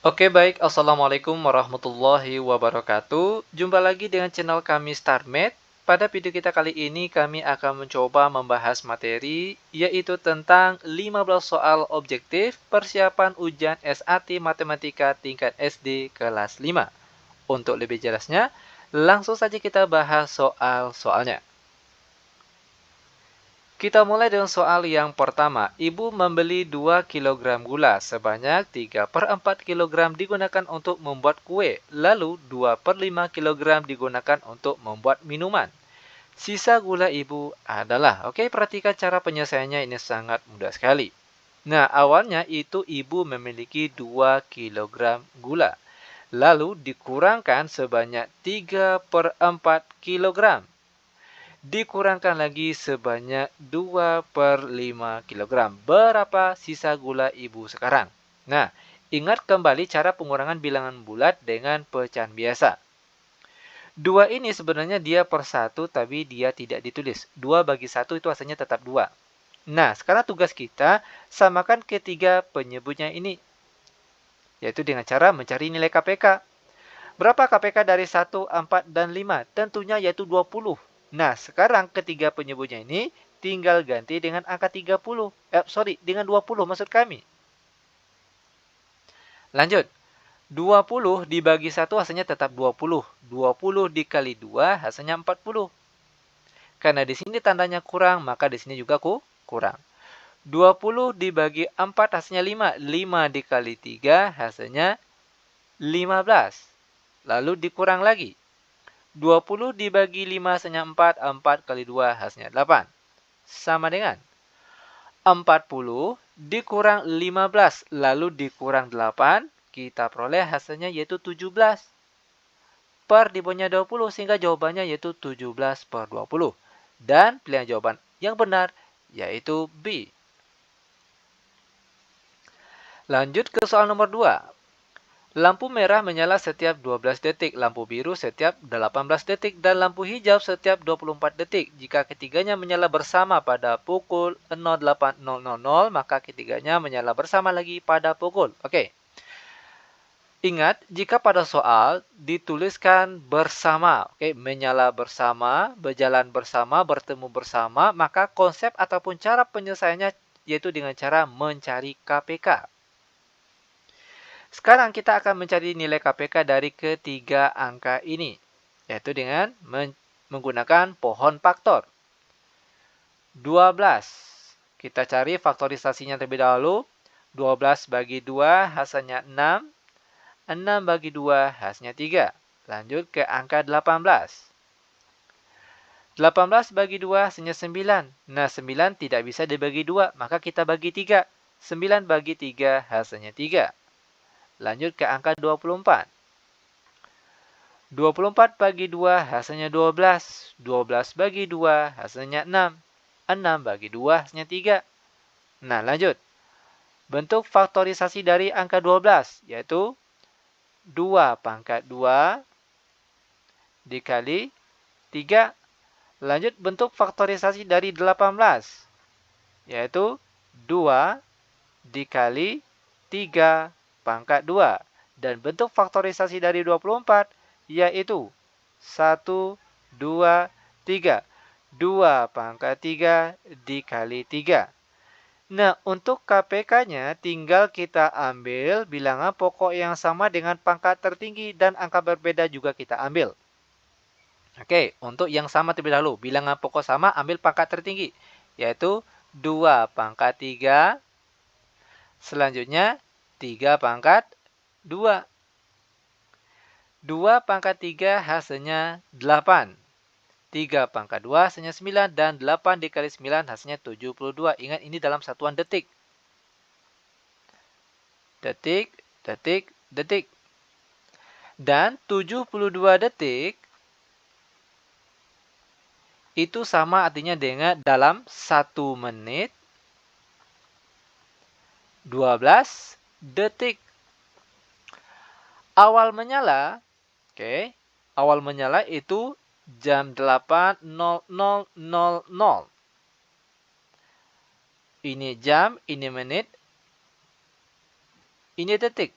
Oke baik, Assalamualaikum warahmatullahi wabarakatuh. Jumpa lagi dengan channel kami StartMed. Pada video kita kali ini kami akan mencoba membahas materi yaitu tentang 15 soal objektif persiapan ujian SAT Matematika tingkat SD kelas 5. Untuk lebih jelasnya, langsung saja kita bahas soal-soalnya. Kita mulai dengan soal yang pertama. Ibu membeli 2 kg gula sebanyak 3/4 kg digunakan untuk membuat kue. Lalu 2/5 kg digunakan untuk membuat minuman. Sisa gula ibu adalah, oke, perhatikan cara penyelesaiannya, ini sangat mudah sekali. Nah, awalnya itu ibu memiliki 2 kg gula. Lalu dikurangkan sebanyak 3/4 kg. Dikurangkan lagi sebanyak 2/5 kg. Berapa sisa gula ibu sekarang? Nah, ingat kembali cara pengurangan bilangan bulat dengan pecahan biasa. 2 ini sebenarnya dia per 1, tapi dia tidak ditulis. 2 bagi 1 itu hasilnya tetap 2. Nah, sekarang tugas kita samakan ketiga penyebutnya ini, yaitu dengan cara mencari nilai KPK. Berapa KPK dari 1, 4, dan 5? Tentunya yaitu 20. Nah, sekarang ketiga penyebutnya ini tinggal ganti dengan angka 30. Dengan 20 maksud kami. Lanjut. 20 dibagi 1 hasilnya tetap 20. 20 dikali 2 hasilnya 40. Karena di sini tandanya kurang, maka di sini juga kurang. 20 dibagi 4 hasilnya 5. 5 dikali 3 hasilnya 15. Lalu dikurang lagi. 20 dibagi 5 hasilnya 4. 4 kali 2 hasilnya 8. Sama dengan 40 dikurang 15. Lalu dikurang 8. Kita peroleh hasilnya yaitu 17. Per di bawahnya 20 sehingga jawabannya yaitu 17/20. Dan pilihan jawaban yang benar yaitu B. Lanjut ke soal nomor 2. Lampu merah menyala setiap 12 detik, lampu biru setiap 18 detik, dan lampu hijau setiap 24 detik. Jika ketiganya menyala bersama pada pukul 08.00, maka ketiganya menyala bersama lagi pada pukul. Oke. Ingat, jika pada soal dituliskan bersama, oke, menyala bersama, berjalan bersama, bertemu bersama, maka konsep ataupun cara penyelesaiannya yaitu dengan cara mencari KPK. Sekarang kita akan mencari nilai KPK dari ketiga angka ini, yaitu dengan menggunakan pohon faktor. 12. Kita cari faktorisasinya terlebih dahulu. 12 bagi 2 hasilnya 6. 6 bagi 2 hasilnya 3. Lanjut ke angka 18. 18 bagi 2 hasilnya 9. Nah, 9 tidak bisa dibagi 2, maka kita bagi 3. 9 bagi 3 hasilnya 3. Lanjut ke angka 24. 24 bagi 2 hasilnya 12. 12 bagi 2 hasilnya 6. 6 bagi 2 hasilnya 3. Nah, lanjut. Bentuk faktorisasi dari angka 12, yaitu 2 pangkat 2 dikali 3. Lanjut bentuk faktorisasi dari 18, yaitu 2 dikali 3 pangkat 2. Dan bentuk faktorisasi dari 24 yaitu 1, 2, 3. 2 pangkat 3 dikali 3. Nah, untuk KPK-nya tinggal kita ambil bilangan pokok yang sama dengan pangkat tertinggi dan angka berbeda juga kita ambil. Oke, untuk yang sama terlebih dahulu, bilangan pokok sama ambil pangkat tertinggi, yaitu 2 pangkat 3. Selanjutnya 3 pangkat 2. 2 pangkat 3 hasilnya 8. 3 pangkat 2 hasilnya 9. Dan 8 dikali 9 hasilnya 72. Ingat, ini dalam satuan detik. Detik, detik, detik. Dan 72 detik itu sama artinya dengan dalam 1 menit 12 detik. Awal menyala, oke, awal menyala itu jam 8.00. Ini jam, ini menit, ini detik.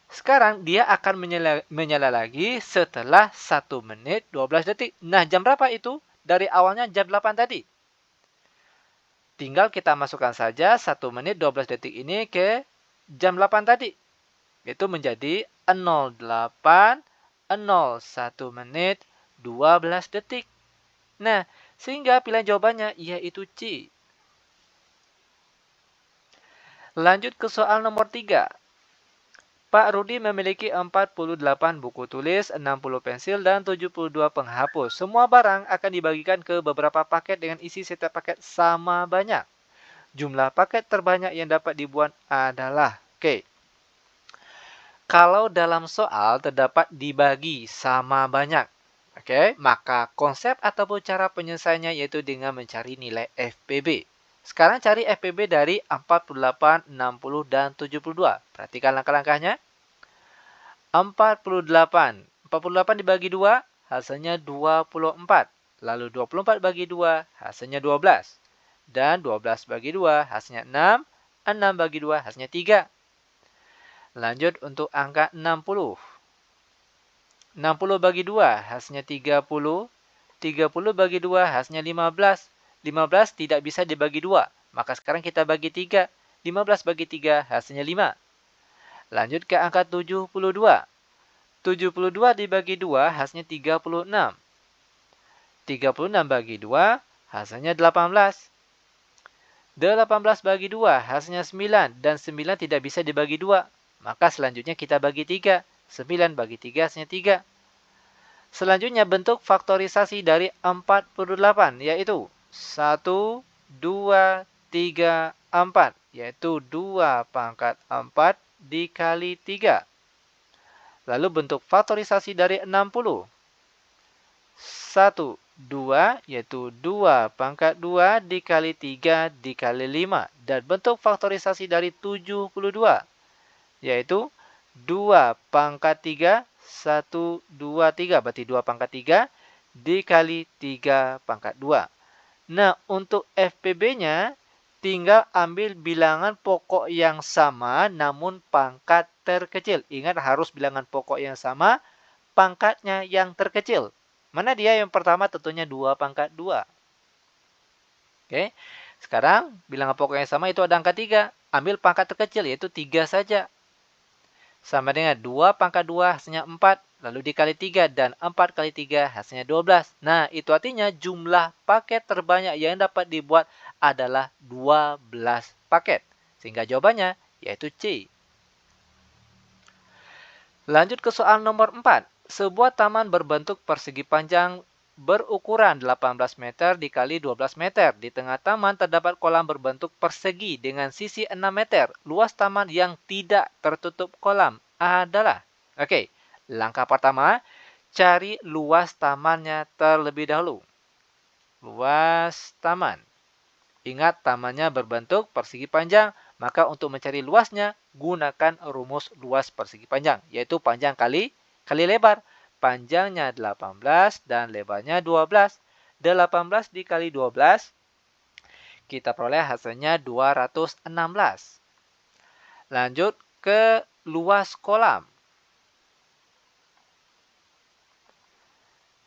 Sekarang dia akan menyala lagi setelah 1 menit 12 detik. Nah, jam berapa itu? Dari awalnya jam 8 tadi. Tinggal kita masukkan saja 1 menit 12 detik ini ke jam 8 tadi. Itu menjadi 08, 01 menit 12 detik. Nah, sehingga pilihan jawabannya yaitu C. Lanjut ke soal nomor 3. Pak Rudi memiliki 48 buku tulis, 60 pensil, dan 72 penghapus. Semua barang akan dibagikan ke beberapa paket dengan isi setiap paket sama banyak. Jumlah paket terbanyak yang dapat dibuat adalah Oke. Kalau dalam soal terdapat dibagi sama banyak, maka konsep ataupun cara penyelesaiannya yaitu dengan mencari nilai FPB. Sekarang cari FPB dari 48, 60, dan 72. Perhatikan langkah-langkahnya. 48 dibagi 2, hasilnya 24. Lalu 24 bagi 2, hasilnya 12. Dan 12 bagi 2, hasilnya 6. 6 bagi 2, hasilnya 3. Lanjut untuk angka 60. 60 bagi 2, hasilnya 30. 30 bagi 2, hasilnya 15. 15 tidak bisa dibagi 2. Maka sekarang kita bagi 3. 15 bagi 3, hasilnya 5. Lanjut ke angka 72. 72 dibagi 2, hasilnya 36. 36 bagi 2, hasilnya 18. 18 bagi 2, hasilnya 9. Dan 9 tidak bisa dibagi 2. Maka selanjutnya kita bagi 3. 9 bagi 3, hasilnya 3. Selanjutnya bentuk faktorisasi dari 48, yaitu 1, 2, 3, 4. Yaitu 2 pangkat 4 dikali 3. Lalu bentuk faktorisasi dari 60. 1, 2, yaitu 2 pangkat 2 dikali 3 dikali 5. Dan bentuk faktorisasi dari 72, yaitu 2 pangkat 3, 1, 2, 3. Berarti 2 pangkat 3 dikali 3 pangkat 2. Nah, untuk FPB-nya, tinggal ambil bilangan pokok yang sama namun pangkat terkecil. Ingat harus bilangan pokok yang sama, pangkatnya yang terkecil. Mana dia yang pertama? Tentunya 2 pangkat 2. Oke. Sekarang bilangan pokok yang sama itu ada angka 3. Ambil pangkat terkecil yaitu 3 saja. Sama dengan 2 pangkat 2 hasilnya 4. Lalu dikali 3 dan 4 kali 3 hasilnya 12. Nah, itu artinya jumlah paket terbanyak yang dapat dibuat adalah 12 paket. Sehingga jawabannya yaitu C. Lanjut ke soal nomor 4. Sebuah taman berbentuk persegi panjang berukuran 18 meter dikali 12 meter. Di tengah taman terdapat kolam berbentuk persegi dengan sisi 6 meter. Luas taman yang tidak tertutup kolam adalah. Oke, langkah pertama, cari luas tamannya terlebih dahulu. Luas taman. Ingat tamannya berbentuk persegi panjang, maka untuk mencari luasnya, gunakan rumus luas persegi panjang, yaitu panjang kali lebar. Panjangnya 18 dan lebarnya 12. 18 dikali 12, kita peroleh hasilnya 216. Lanjut ke luas kolam.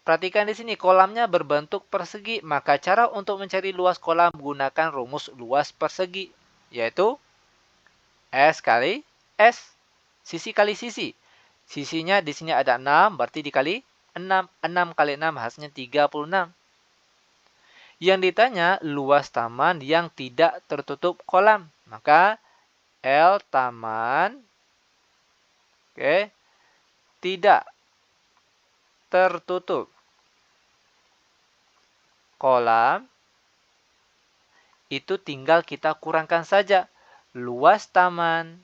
Perhatikan di sini, kolamnya berbentuk persegi, maka cara untuk mencari luas kolam gunakan rumus luas persegi, yaitu S kali S, sisi kali sisi. Sisinya di sini ada 6, berarti dikali 6. 6 kali 6 hasilnya 36. Yang ditanya luas taman yang tidak tertutup kolam, maka L taman tidak tertutup kolam, itu tinggal kita kurangkan saja. Luas taman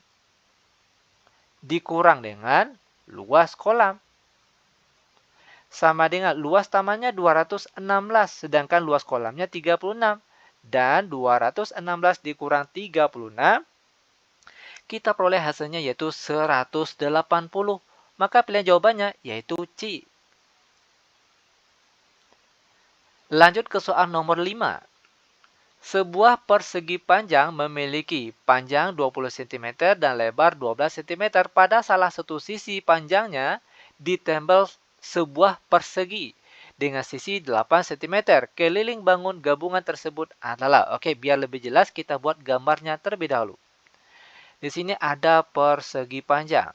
dikurang dengan luas kolam. Sama dengan luas tamannya 216, sedangkan luas kolamnya 36. Dan 216 dikurang 36, kita peroleh hasilnya yaitu 180. Maka pilihan jawabannya yaitu C. Lanjut ke soal nomor 5. Sebuah persegi panjang memiliki panjang 20 cm dan lebar 12 cm. Pada salah satu sisi panjangnya ditempel sebuah persegi dengan sisi 8 cm. Keliling bangun gabungan tersebut adalah, oke, biar lebih jelas kita buat gambarnya terlebih dahulu. Di sini ada persegi panjang.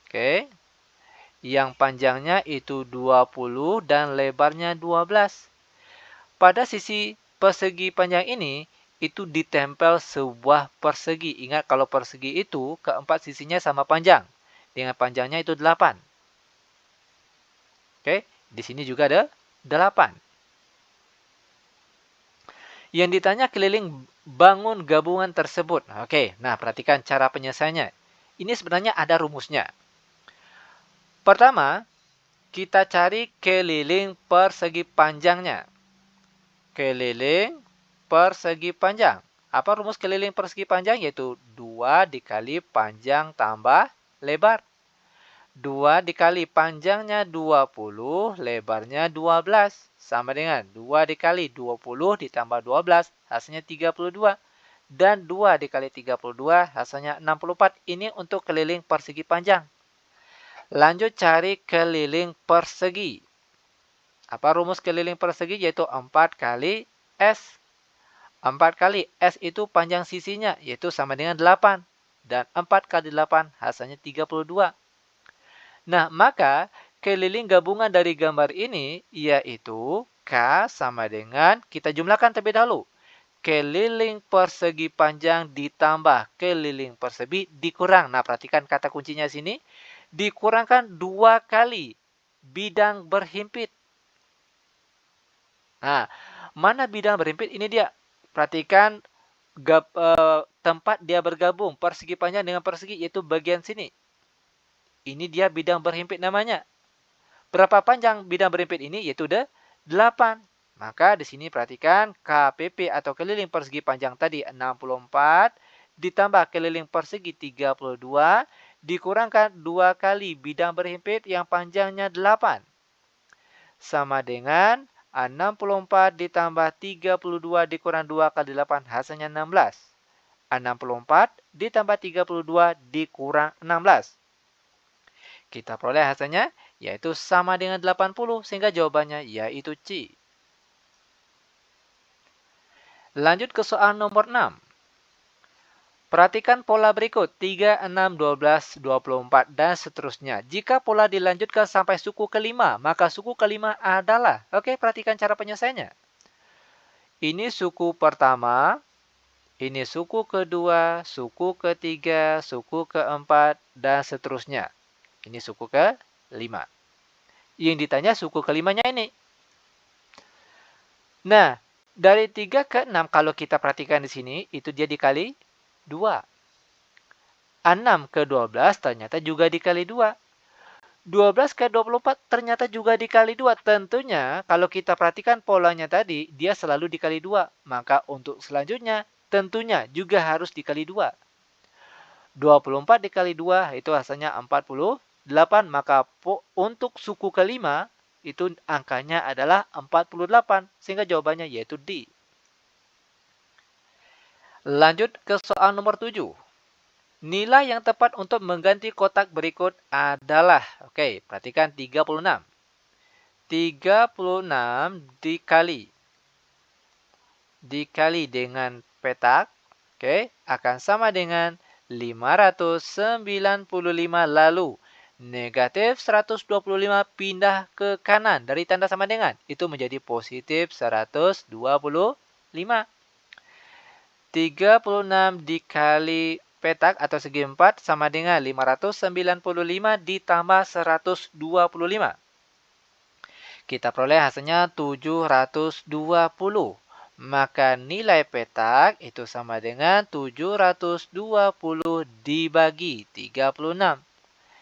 Oke. Yang panjangnya itu 20 dan lebarnya 12. Pada sisi persegi panjang ini, itu ditempel sebuah persegi. Ingat, kalau persegi itu keempat sisinya sama panjang. Dengan panjangnya itu 8. Oke, di sini juga ada 8. Yang ditanya keliling bangun gabungan tersebut. Oke, nah perhatikan cara penyelesaiannya. Ini sebenarnya ada rumusnya. Pertama, kita cari keliling persegi panjangnya. Keliling persegi panjang. Apa rumus keliling persegi panjang? Yaitu 2 dikali panjang tambah lebar. 2 dikali panjangnya 20, lebarnya 12. Sama dengan 2 dikali 20 ditambah 12, hasilnya 32. Dan 2 dikali 32, hasilnya 64. Ini untuk keliling persegi panjang. Lanjut cari keliling persegi. Apa rumus keliling persegi? Yaitu 4 kali S. 4 kali S itu panjang sisinya, yaitu sama dengan 8. Dan 4 kali 8 hasilnya 32. Nah, maka keliling gabungan dari gambar ini yaitu K sama dengan, kita jumlahkan terlebih dahulu. Keliling persegi panjang ditambah keliling persegi dikurang. Nah, perhatikan kata kuncinya sini. Dikurangkan 2 kali bidang berhimpit. Nah, mana bidang berhimpit? Ini dia. Perhatikan tempat dia bergabung. Persegi panjang dengan persegi, yaitu bagian sini. Ini dia bidang berhimpit namanya. Berapa panjang bidang berhimpit ini? Yaitu 8. Maka di sini perhatikan KPP atau keliling persegi panjang tadi 64. Ditambah keliling persegi 32. Dikurangkan 2 kali bidang berhimpit yang panjangnya 8. Sama dengan 64 ditambah 32 dikurang 2 kali 8 hasilnya 16. 64 ditambah 32 dikurang 16. Kita peroleh hasilnya yaitu sama dengan 80 sehingga jawabannya yaitu C. Lanjut ke soal nomor 6. Perhatikan pola berikut 3, 6, 12, 24 dan seterusnya. Jika pola dilanjutkan sampai suku kelima, maka suku kelima adalah, oke, perhatikan cara penyelesaiannya. Ini suku pertama, ini suku kedua, suku ketiga, suku keempat dan seterusnya. Ini suku kelima. Yang ditanya suku kelimanya ini. Nah, dari 3 ke 6 kalau kita perhatikan di sini, itu dia dikali 2. 6 ke 12 ternyata juga dikali 2. 12 ke 24 ternyata juga dikali 2. Tentunya kalau kita perhatikan polanya tadi, dia selalu dikali 2. Maka untuk selanjutnya tentunya juga harus dikali 2. 24 dikali 2 itu hasilnya 48. Maka untuk suku kelima itu angkanya adalah 48. Sehingga jawabannya yaitu D. Lanjut ke soal nomor 7. Nilai yang tepat untuk mengganti kotak berikut adalah, oke, perhatikan 36. 36 dikali dengan petak, oke, akan sama dengan 595, lalu negatif 125 pindah ke kanan dari tanda sama dengan. Itu menjadi positif 125. 36 dikali petak atau segi 4 sama dengan 595 ditambah 125. Kita peroleh hasilnya 720. Maka nilai petak itu sama dengan 720 dibagi 36.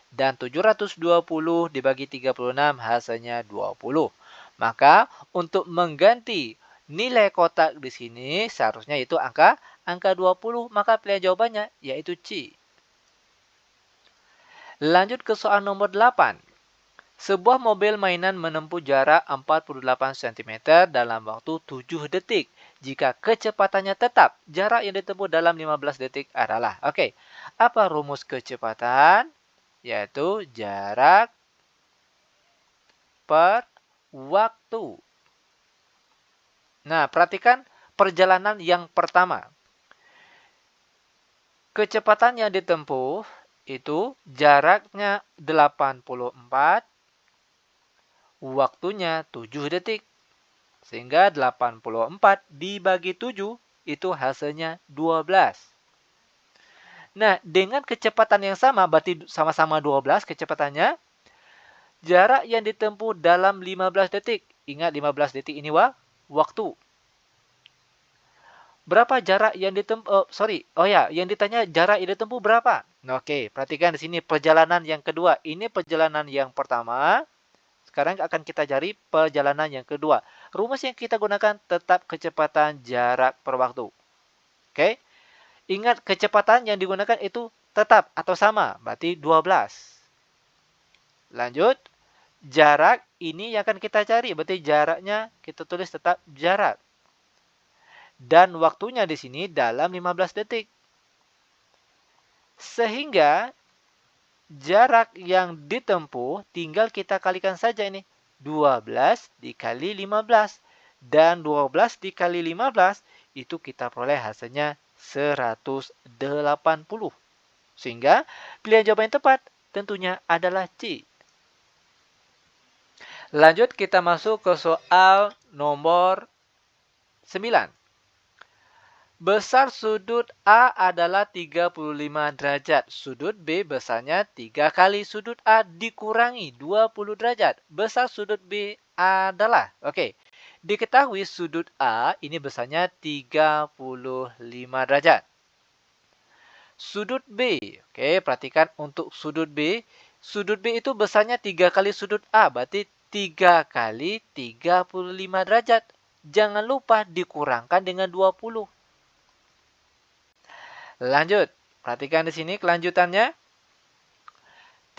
Dan 720 dibagi 36 hasilnya 20. Maka untuk mengganti nilai kotak di sini seharusnya itu angka 20, maka pilihan jawabannya yaitu C. Lanjut ke soal nomor 8. Sebuah mobil mainan menempuh jarak 48 cm dalam waktu 7 detik. Jika kecepatannya tetap, jarak yang ditempuh dalam 15 detik adalah. Oke, apa rumus kecepatan? Yaitu jarak per waktu. Nah, perhatikan perjalanan yang pertama. Kecepatan yang ditempuh itu jaraknya 84, waktunya 7 detik. Sehingga 84 dibagi 7 itu hasilnya 12. Nah, dengan kecepatan yang sama, berarti sama-sama 12 kecepatannya, jarak yang ditempuh dalam 15 detik. Ingat 15 detik ini waktu. Berapa jarak yang ditempuh? Yang ditanya jarak yang ditempuh berapa? Nah, oke, perhatikan di sini perjalanan yang kedua. Ini perjalanan yang pertama. Sekarang akan kita cari perjalanan yang kedua. Rumus yang kita gunakan tetap kecepatan jarak per waktu. Oke. Ingat kecepatan yang digunakan itu tetap atau sama, berarti 12. Lanjut. Jarak ini yang akan kita cari, berarti jaraknya kita tulis tetap jarak. Dan waktunya di sini dalam 15 detik. Sehingga jarak yang ditempuh tinggal kita kalikan saja ini. 12 dikali 15. Dan 12 dikali 15 itu kita peroleh hasilnya 180. Sehingga pilihan jawaban yang tepat tentunya adalah C. Lanjut kita masuk ke soal nomor 9. Besar sudut A adalah 35 derajat. Sudut B besarnya 3 kali sudut A dikurangi 20 derajat. Besar sudut B adalah, diketahui sudut A ini besarnya 35 derajat. Sudut B, perhatikan untuk sudut B. Sudut B itu besarnya 3 kali sudut A, berarti 3 kali 35 derajat. Jangan lupa dikurangkan dengan 20. Lanjut, perhatikan di sini kelanjutannya.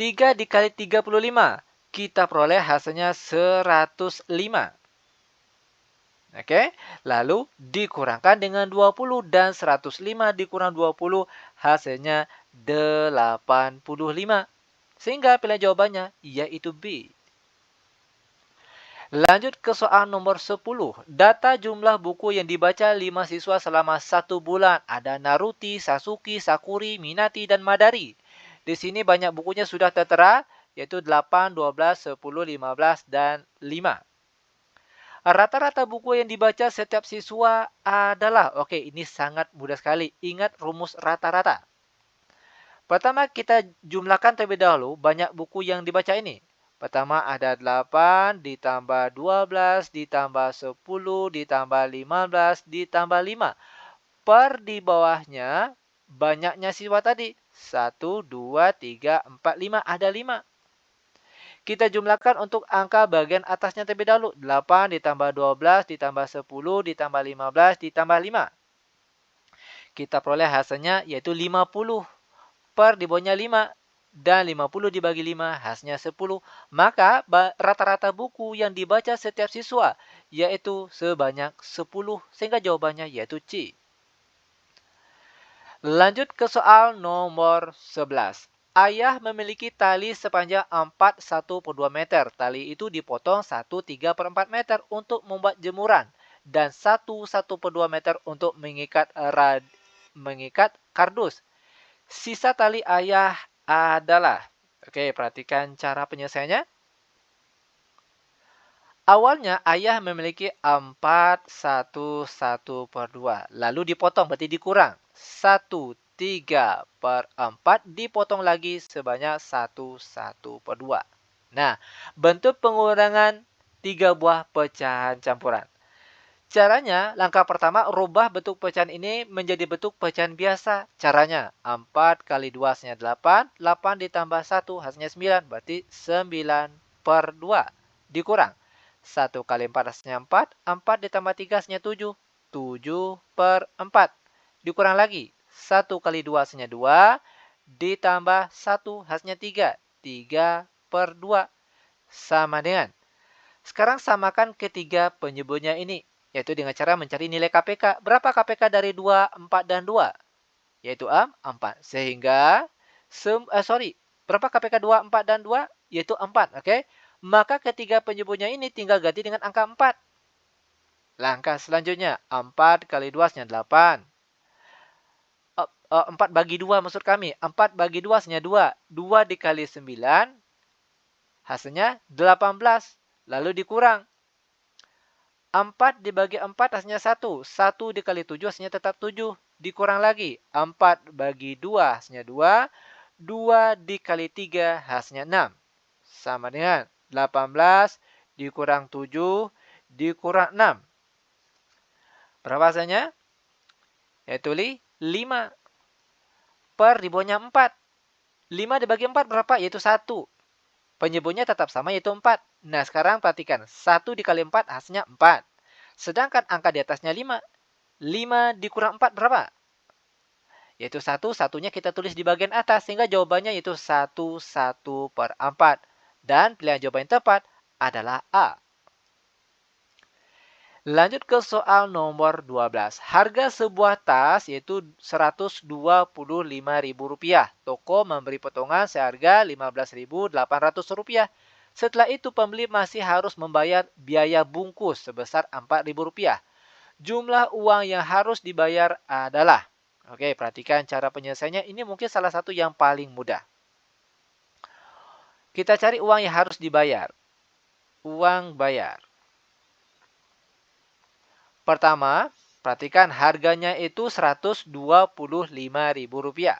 3 dikali 35, kita peroleh hasilnya 105. Lalu dikurangkan dengan 20 dan 105 dikurang 20 hasilnya 85. Sehingga pilihan jawabannya yaitu B. Lanjut ke soal nomor 10. Data jumlah buku yang dibaca 5 siswa selama 1 bulan. Ada Naruto, Sasuke, Sakura, Minato, dan Madara. Di sini banyak bukunya sudah tertera, yaitu 8, 12, 10, 15, dan 5. Rata-rata buku yang dibaca setiap siswa adalah, ini sangat mudah sekali. Ingat rumus rata-rata. Pertama kita jumlahkan terlebih dahulu banyak buku yang dibaca ini. Pertama ada 8 ditambah 12 ditambah 10 ditambah 15 ditambah 5. Per di bawahnya banyaknya siswa tadi. 1, 2, 3, 4, 5. Ada 5. Kita jumlahkan untuk angka bagian atasnya terlebih dahulu. 8 ditambah 12 ditambah 10 ditambah 15 ditambah 5. Kita peroleh hasilnya yaitu 50. Per di bawahnya 5. Dan 50 dibagi 5 hasilnya 10. Maka rata-rata buku yang dibaca setiap siswa yaitu sebanyak 10. Sehingga jawabannya yaitu C. Lanjut ke soal nomor 11. Ayah memiliki tali sepanjang 41/2 meter. Tali itu dipotong 1/3/4 meter untuk membuat jemuran. Dan 1/1/2 meter untuk mengikat kardus. Sisa tali ayah adalah, perhatikan cara penyelesaiannya. Awalnya ayah memiliki 4/1/2. Lalu dipotong, berarti dikurang. 1/3/4 dipotong lagi sebanyak 1/1/2. Nah, bentuk pengurangan 3 buah pecahan campuran. Caranya, langkah pertama, rubah bentuk pecahan ini menjadi bentuk pecahan biasa. Caranya, 4 kali 2 hasilnya 8. 8 ditambah 1 hasilnya 9. Berarti 9/2. Dikurang. 1 kali 4 hasilnya 4. 4 ditambah 3 hasilnya 7. 7/4. Dikurang lagi. 1 kali 2 hasilnya 2. Ditambah 1 hasilnya 3. 3/2. sama dengan. Sekarang samakan ketiga penyebutnya ini, yaitu dengan cara mencari nilai KPK. Berapa KPK dari 2, 4, dan 2? Yaitu 4. Sehingga, berapa KPK 2, 4, dan 2? Yaitu 4, oke? Maka ketiga penyebutnya ini tinggal ganti dengan angka 4. Langkah selanjutnya, 4 kali 2 hasilnya 8. 4 bagi 2 maksud kami. 4 bagi 2 hasilnya 2. 2 dikali 9 hasilnya 18. Lalu dikurang. 4 dibagi 4 hasilnya 1. 1 dikali 7 hasilnya tetap 7. Dikurang lagi. 4 bagi 2 hasilnya 2. 2 dikali 3 hasilnya 6. Sama dengan 18 dikurang 7 dikurang 6. Berapa hasilnya? Yaitu 5. Per ribuannya 4. 5 dibagi 4 berapa? Yaitu 1. Penyebutnya tetap sama yaitu 4. Nah, sekarang perhatikan. 1 dikali 4 hasilnya 4. Sedangkan angka di atasnya 5. 5 dikurang 4 berapa? Yaitu 1. Satunya kita tulis di bagian atas. Sehingga jawabannya yaitu 1 per 4. Dan pilihan jawaban yang tepat adalah A. Lanjut ke soal nomor 12. Harga sebuah tas yaitu Rp125.000. Toko memberi potongan seharga Rp15.800. Setelah itu pembeli masih harus membayar biaya bungkus sebesar Rp4.000. Jumlah uang yang harus dibayar adalah. Oke, perhatikan cara penyelesaiannya. Ini mungkin salah satu yang paling mudah. Kita cari uang yang harus dibayar. Uang bayar. Pertama, perhatikan harganya itu Rp125.000.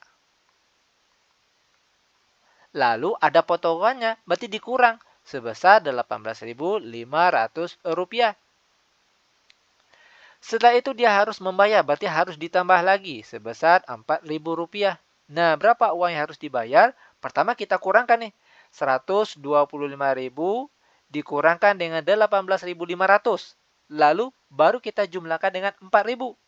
Lalu ada potongannya, berarti dikurang sebesar Rp18.500. Setelah itu dia harus membayar, berarti harus ditambah lagi sebesar Rp4.000. Nah, berapa uang yang harus dibayar? Pertama kita kurangkan nih. Rp125.000 dikurangkan dengan Rp18.500. Lalu baru kita jumlahkan dengan 4.000.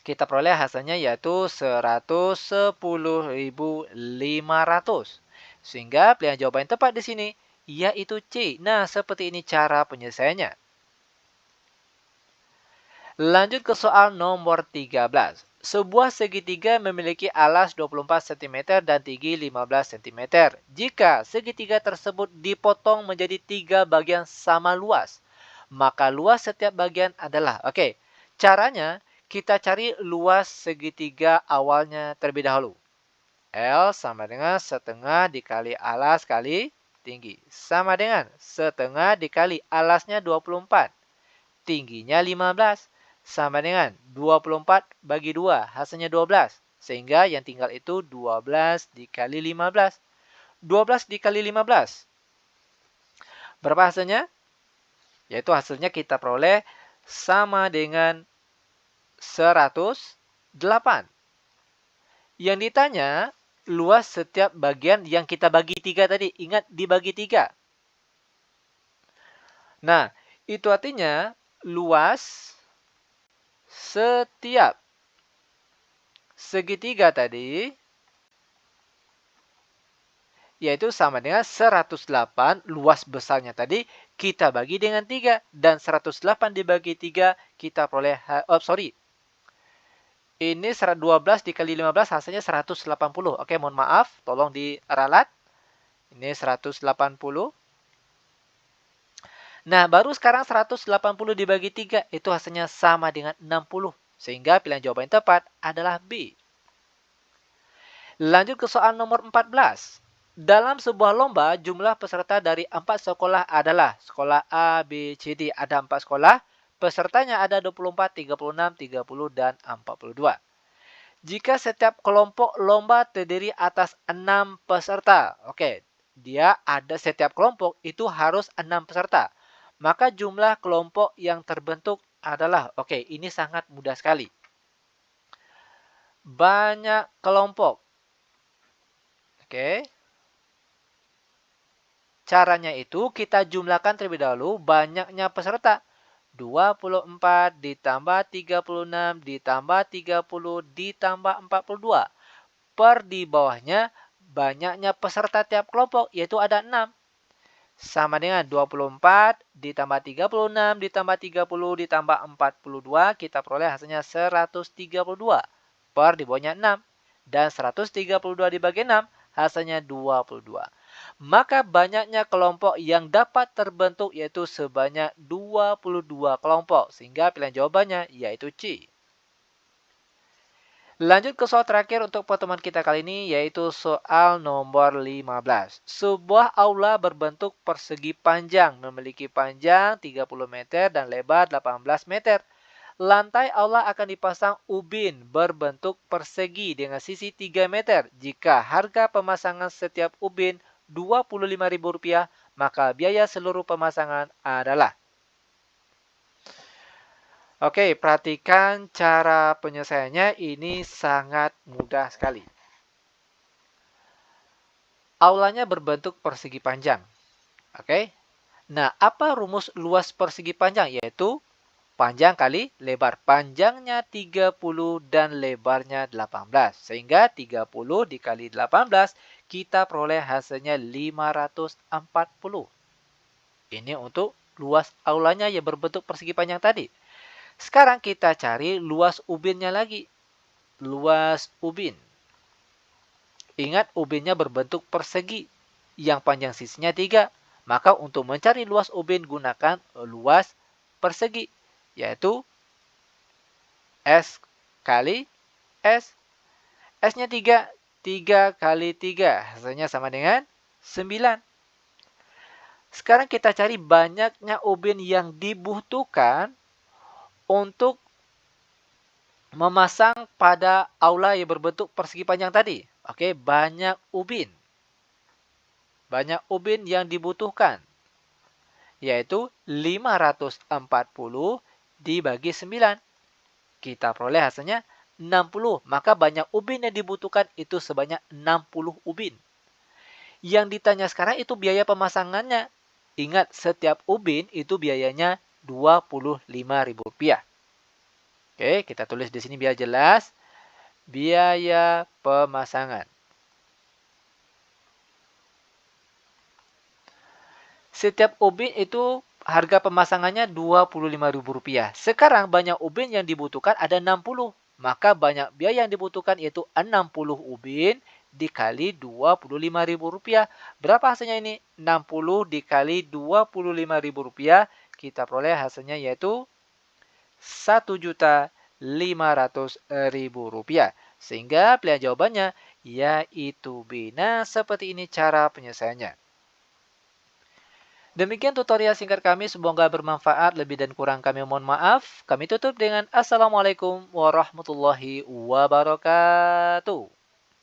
Kita peroleh hasilnya yaitu Rp110.500. Sehingga pilihan jawaban yang tepat di sini yaitu C. Nah, seperti ini cara penyelesaiannya. Lanjut ke soal nomor 13. Sebuah segitiga memiliki alas 24 cm dan tinggi 15 cm. Jika segitiga tersebut dipotong menjadi 3 bagian sama luas, maka luas setiap bagian adalah. Oke, caranya kita cari luas segitiga awalnya terlebih dahulu. L sama dengan setengah dikali alas kali tinggi. Sama dengan setengah dikali alasnya 24. Tingginya 15. Sama dengan 24 bagi 2. Hasilnya 12. Sehingga yang tinggal itu 12 dikali 15. 12 dikali 15. Berapa hasilnya? Yaitu hasilnya kita peroleh sama dengan 108. Yang ditanya, luas setiap bagian yang kita bagi 3 tadi. Ingat, dibagi 3. Nah, itu artinya luas setiap segitiga tadi yaitu sama dengan 108 luas besarnya tadi kita bagi dengan 3. Dan 108 dibagi 3 kita peroleh, ini 12 dikali 15 hasilnya 180. Oke, mohon maaf, tolong diralat. Ini 180. Nah, baru sekarang 180 dibagi 3 itu hasilnya sama dengan 60. Sehingga pilihan jawaban yang tepat adalah B. Lanjut ke soal nomor 14. Dalam sebuah lomba, jumlah peserta dari 4 sekolah adalah sekolah A, B, C, D. Ada 4 sekolah, pesertanya ada 24, 36, 30, dan 42. Jika setiap kelompok lomba terdiri atas 6 peserta. Oke, dia ada setiap kelompok itu harus 6 peserta. Maka jumlah kelompok yang terbentuk adalah, oke, ini sangat mudah sekali. Banyak kelompok. Oke. Caranya itu kita jumlahkan terlebih dahulu banyaknya peserta. 24 ditambah 36 ditambah 30 ditambah 42. Per di bawahnya banyaknya peserta tiap kelompok yaitu ada 6. sama dengan 24 ditambah 36 ditambah 30 ditambah 42, kita peroleh hasilnya 132. Per di bawahnya 6. Dan 132 dibagi 6, hasilnya 22. Maka banyaknya kelompok yang dapat terbentuk yaitu sebanyak 22 kelompok. Sehingga pilihan jawabannya yaitu C. Lanjut ke soal terakhir untuk pertemuan kita kali ini, yaitu soal nomor 15. Sebuah aula berbentuk persegi panjang, memiliki panjang 30 meter dan lebar 18 meter. Lantai aula akan dipasang ubin berbentuk persegi dengan sisi 3 meter. Jika harga pemasangan setiap ubin Rp25.000, maka biaya seluruh pemasangan adalah. Oke, perhatikan cara penyelesaiannya, ini sangat mudah sekali. Aulanya berbentuk persegi panjang. Oke. Nah, apa rumus luas persegi panjang? Yaitu panjang kali lebar. Panjangnya 30 dan lebarnya 18. Sehingga 30 dikali 18, kita peroleh hasilnya 540. Ini untuk luas aulanya yang berbentuk persegi panjang tadi. Sekarang kita cari luas ubinnya lagi. Luas ubin. Ingat, ubinnya berbentuk persegi. Yang panjang sisinya 3. Maka untuk mencari luas ubin, gunakan luas persegi. Yaitu S kali S. S-nya 3. 3 kali 3. Hasilnya sama dengan 9. Sekarang kita cari banyaknya ubin yang dibutuhkan untuk memasang pada aula yang berbentuk persegi panjang tadi. Oke, banyak ubin. Banyak ubin yang dibutuhkan. Yaitu 540 dibagi 9. Kita peroleh hasilnya 60. Maka banyak ubin yang dibutuhkan itu sebanyak 60 ubin. Yang ditanya sekarang itu biaya pemasangannya. Ingat, setiap ubin itu biayanya Rp25.000. Oke, kita tulis di sini biar jelas. Biaya pemasangan. Setiap ubin itu harga pemasangannya Rp25.000. Sekarang banyak ubin yang dibutuhkan ada 60. Maka banyak biaya yang dibutuhkan yaitu 60 ubin dikali Rp25.000. Berapa hasilnya ini? 60 dikali Rp25.000. Kita peroleh hasilnya yaitu Rp1.500.000. Sehingga pilihan jawabannya yaitu B. Nah, seperti ini cara penyelesaiannya. Demikian tutorial singkat kami, semoga bermanfaat. Lebih dan kurang kami mohon maaf. Kami tutup dengan Assalamualaikum warahmatullahi wabarakatuh.